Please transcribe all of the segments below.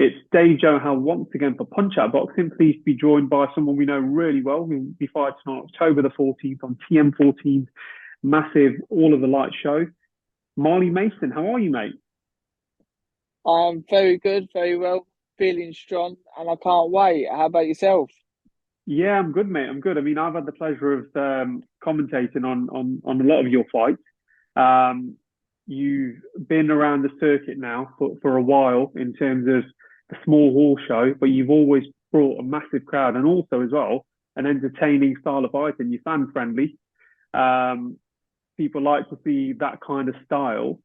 It's Dave Johan once again for Punch Out Boxing. Pleased to be joined by someone we know really well, who will be fighting on October the 14th on TM14's massive All of the Light show. Marley Mason, how are you, mate? I'm very good, very well, feeling strong, and I can't wait. How about yourself? Yeah, I'm good, mate. I'm good. I mean, I've had the pleasure of commentating on a lot of your fights. Um, you've been around the circuit now for a while in terms of the small hall show, but you've always brought a massive crowd and also as well an entertaining style of fighting. You're fan friendly. Um, People like to see that kind of style,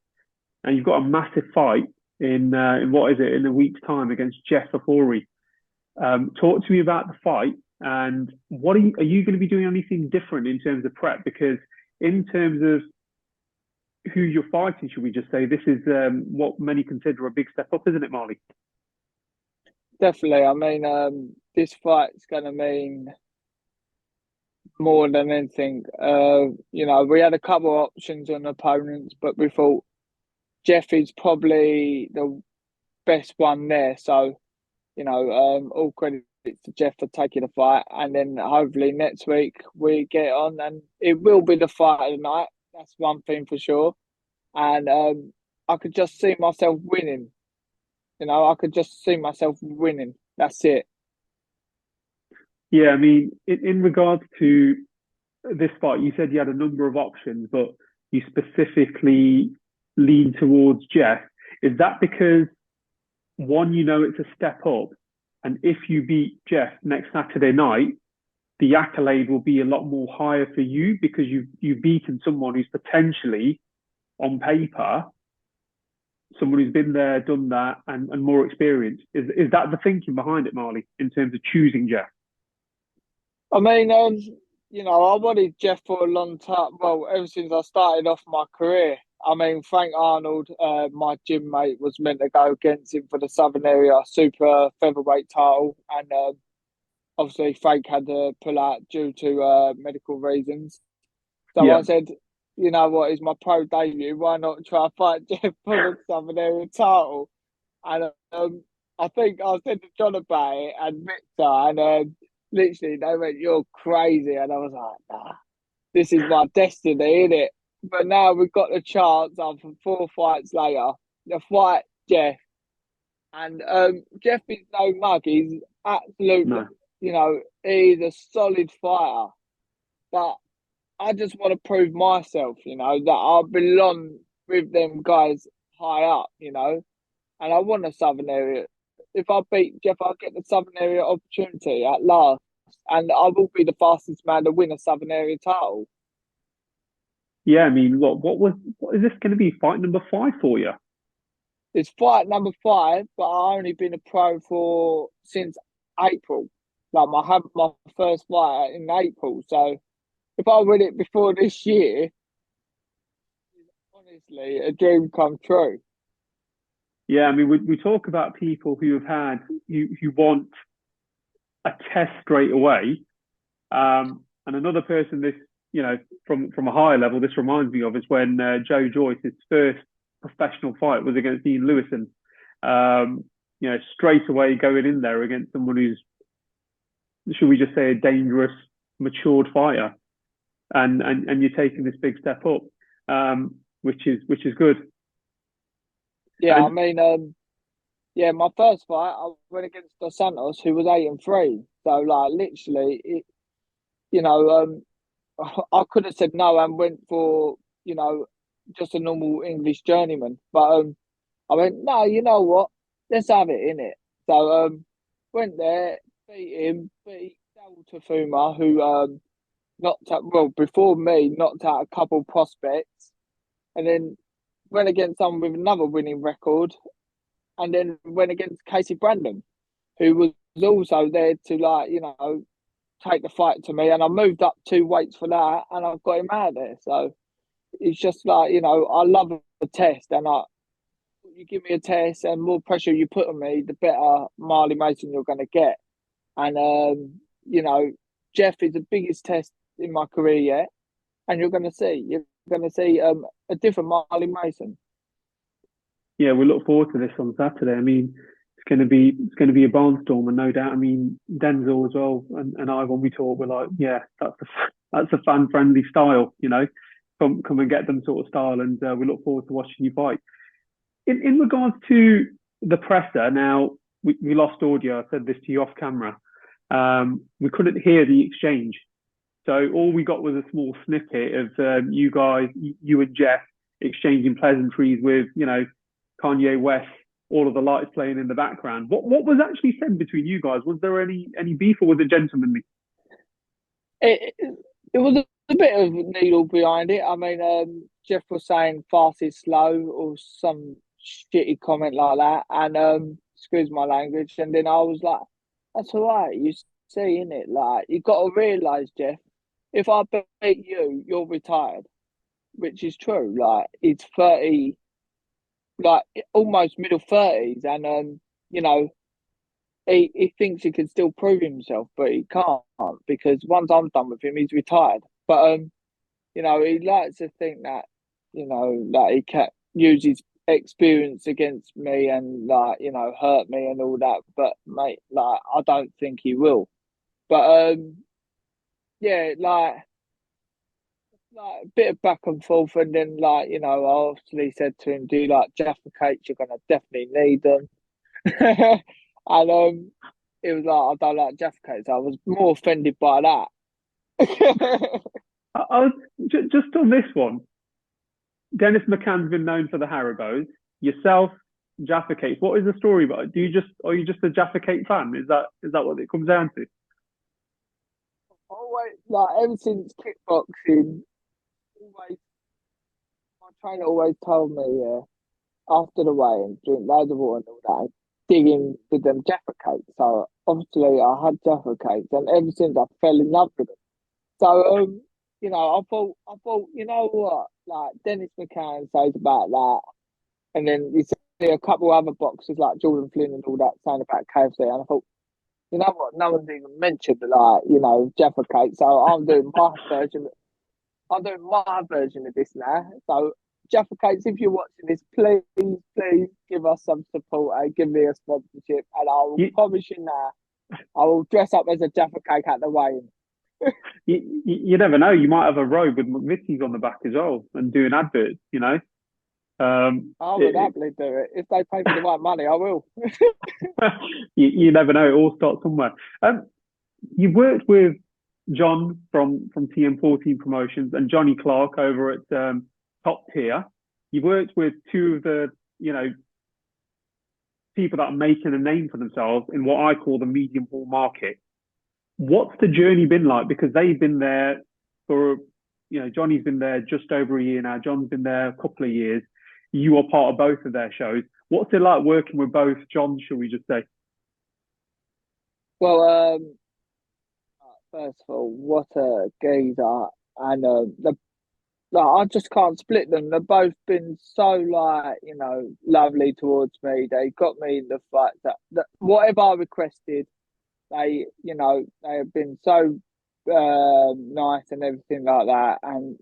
and you've got a massive fight in what is it in a week's time against Jeff Ofori. Talk to me about the fight and what are you going to be doing anything different in terms of prep? Because in terms of who you're fighting, should we just say this is what many consider a big step up, isn't it, Marley? Definitely. I mean, this fight's going to mean more than anything. We had a couple of options on opponents, but we thought Jeff is probably the best one there. So, all credit to Jeff for taking the fight, and then hopefully next week we get on, and it will be the fight of the night. That's one thing for sure. And I could just see myself winning. I could just see myself winning. That's it. Yeah, I mean, in regards to this fight, you said you had a number of options, but you specifically lean towards Jeff. Is that because one, you know it's a step up, and if you beat Jeff next Saturday night, the accolade will be a lot more higher for you because you've beaten someone who's potentially on paper someone who's been there, done that, and more experienced. Is that the thinking behind it, Marley, in terms of choosing Jeff? I mean, I wanted Jeff for a long time. Well, ever since I started off my career. I mean, Frank Arnold, my gym mate, was meant to go against him for the Southern Area Super Featherweight title, and obviously Frank had to pull out due to medical reasons. So Yeah, I said, you know what, it's my pro debut. Why not try and fight Jeff for the Southern Area title? And I think I said to John about it and Victor, and literally they went, "You're crazy," and I was like, "Nah, this is my destiny, isn't it?" But now we've got the chance after 4 fights later to fight Jeff, and Jeff is no mug. He's absolutely, no, he's a solid fighter. But I just want to prove myself, that I belong with them guys high up, and I want a Southern area. If I beat Jeff, I'll get the Southern area opportunity at last, and I will be the fastest man to win a Southern area title. yeah. I mean, what is this going to be? Fight number five for you? It's fight number 5, but I only been a pro for since April. Like I had my first fight in April, so if I win it before this year, honestly, a dream come true. Yeah, I mean, we talk about people who have had who want a test straight away. And another person, this from a higher level, this reminds me of is when Joe Joyce's first professional fight was against Ian Lewison. Straight away going in there against someone who's, should we just say, a dangerous, matured fighter, and you're taking this big step up, which is good. Yeah, I And mean, yeah, my first fight I went against Dos Santos, who was 8-3. So like literally, you know, um, I could have said no and went for just a normal English journeyman, but I went no. You know what? Let's have it in it. So went there, beat Dal Tafuma, who knocked out well before me, knocked out a couple prospects, and then went against someone with another winning record, and then went against Casey Brandon, who was also there to take the fight to me, and I moved up 2 weights for that, and I've got him out of there. So it's just like I love a test, and you give me a test, and more pressure you put on me, the better Marley Mason you're going to get. And Jeff is the biggest test in my career yet, and you're going to see a different Marley Mason. yeah, we look forward to this on Saturday. I mean, it's it's gonna be a barnstorm, and no doubt. I mean, Denzel as well, and I when we talk, we're like, yeah, that's a fan friendly style, come and get them sort of style, and we look forward to watching you fight. In regards to the presser, now we lost audio. I said this to you off camera. We couldn't hear the exchange, so all we got was a small snippet of you guys, you and Jeff, exchanging pleasantries with Kanye West, all of the lights playing in the background. What was actually said between you guys? Was there any beef, or was it gentlemanly? It was a bit of needle behind it. I mean, Jeff was saying fast is slow or some shitty comment like that, and excuse my language. And then I was like, "That's all right. You see, in it, like you got to realise, Jeff, if I beat you, you're retired, which is true. Like it's 30, like almost middle 30s, and you know, he thinks he can still prove himself, but he can't because once I'm done with him, he's retired. But he likes to think that, that he can use his experience against me and like, hurt me and all that. But mate, like I don't think he will. But yeah, like a bit of back and forth, and then like, I obviously said to him, "Do you like Jaffa cakes? You're gonna definitely need them." And it was like, "I don't like Jaffa cakes." I was more offended by that. I was just on this one. Dennis McCann's been known for the Haribos. Yourself, Jaffa Cake. What is the story about? Are you just a Jaffa Cake fan? Is that what it comes down to? Always, like ever since kickboxing, always my trainer always told me, after the weigh-in, drink loads of water and all that, dig in with them Jaffa cakes. So obviously I had Jaffa cakes, and ever since I fell in love with them. So I thought, you know what, like Dennis McCann says about that, and then you see a couple other boxers like Jordan Flynn and all that saying about KFC, and I thought, you know what, no one's even mentioned like Jaffa cake, so I'm doing my version. I'm doing my version of this now. So Jaffa cakes, if you're watching this, please give us some support and give me a sponsorship, and I will You, promise you now, I will dress up as a Jaffa cake at the weigh-in. you never know. You might have a robe with McVitie's on the back as well and doing adverts. I would It, happily do it if they pay me the right money. I will. you never know. It all starts somewhere. You've worked with John from TM14 Promotions and Johnny Clark over at Top Tier. You've worked with two of the people that are making a name for themselves in what I call the medium ball market. What's the journey been like? Because they've been there for, Johnny's been there just over a year now. John's been there a couple of years. You are part of both of their shows. What's it like working with both Johns, shall we just say? Well, first of all, what a geezer, and the like, I just can't split them. They've both been so like lovely towards me. They got me in the fight that whatever I requested, they have been so nice and everything like that. And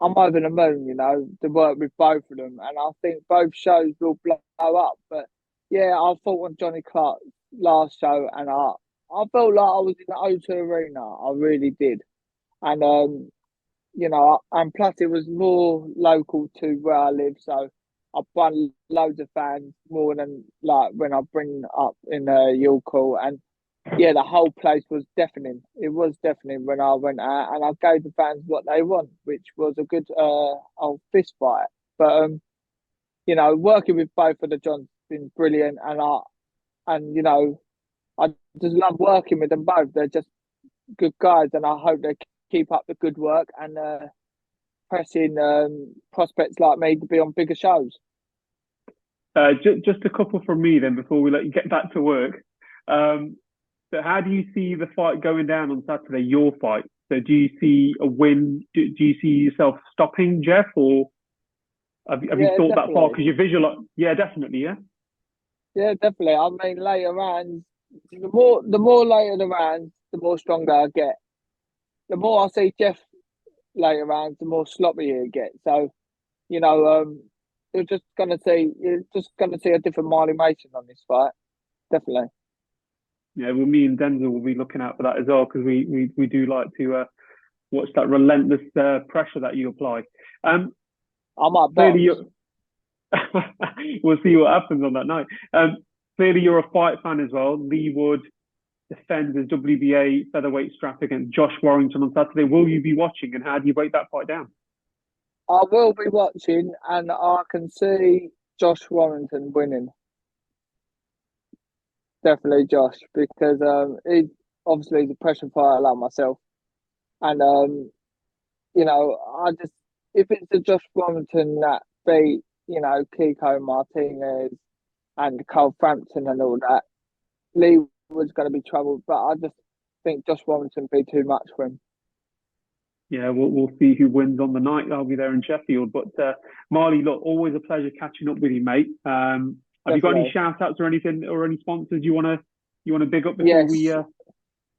I'm over the moon, to work with both of them, and I think both shows will blow up. But yeah, I thought on Johnny Clark's last show, and I felt like I was in the O2 Arena. I really did, and and plus it was more local to where I live, so I won loads of fans more than like when I bring up in York Hall, and yeah, the whole place was deafening. It was deafening when I went out, and I gave the fans what they want, which was a good old fist fight. But working with both of the Johns has been brilliant, I just love working with them both. They're just good guys, and I hope they keep up the good work and pressing prospects like me to be on bigger shows. Just a couple from me then before we let you get back to work. So how do you see the fight going down on Saturday, your fight? So do you see a win? Do you see yourself stopping Jeff, or have you Yeah, thought that far? definitely. Because you visualize, yeah, definitely, yeah. Yeah, definitely. I mean, later rounds, the more later the rounds, the more stronger I get. The more I see Jeff later rounds, the more sloppy he gets. So, you know, um, you're just gonna see a different Marley Mason on this fight. Definitely. Yeah, well, me and Denzel will be looking out for that as well because we do like to watch that relentless pressure that you apply. Um, I might clearly, box. we'll see what happens on that night. Clearly, you're a fight fan as well. Lee Wood defends his WBA featherweight strap against Josh Warrington on Saturday. Will you be watching, and how do you break that fight down? I will be watching, and I can see Josh Warrington winning. Definitely Josh, because he obviously he's a pressure fighter like myself, and I just if it's the Josh Warrington that beat Kiko Martinez and Cole Frampton and all that, Lee was going to be troubled. But I just think Josh Warrington be too much for him. Yeah, we'll see who wins on the night. I'll be there in Sheffield. But Marley, look, always a pleasure catching up with you, mate. Have you got any Definitely. shout outs or anything or any sponsors you wanna big up before we Yes.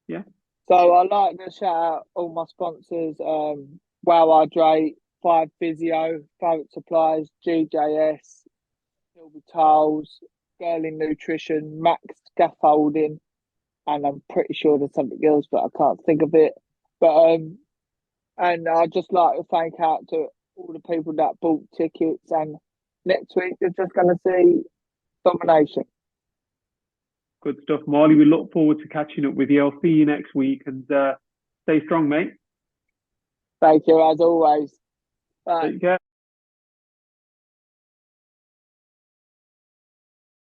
yeah? So I like to shout out all my sponsors. Wow Hydrate, Five Physio, Favorite Supplies, GJS, Silver Tiles, Girling Nutrition, Max Scaffolding, and I'm pretty sure there's something else, but I can't think of it. But and I'd just like to thank out to all the people that bought tickets. And next week you're just going to see domination. Good stuff, Marley. We look forward to catching up with you. I'll see you next week and stay strong, mate. Thank you as always. Bye. Take care.